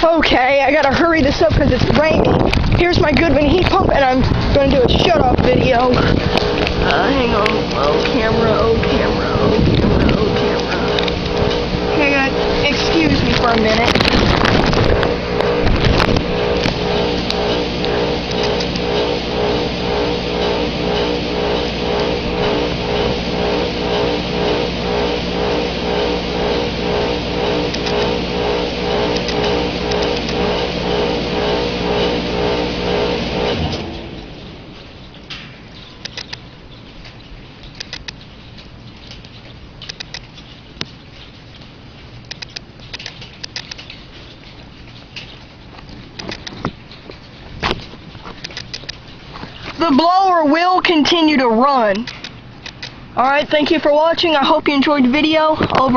Okay, I gotta hurry this up because it's raining. Here's my Goodman heat pump, and I'm gonna do a shut-off video. Hang on. Oh, camera, oh, camera, oh, camera, oh, camera. Okay, excuse me for a minute. The blower will continue to run. Alright, thank you for watching. I hope you enjoyed the video. Over.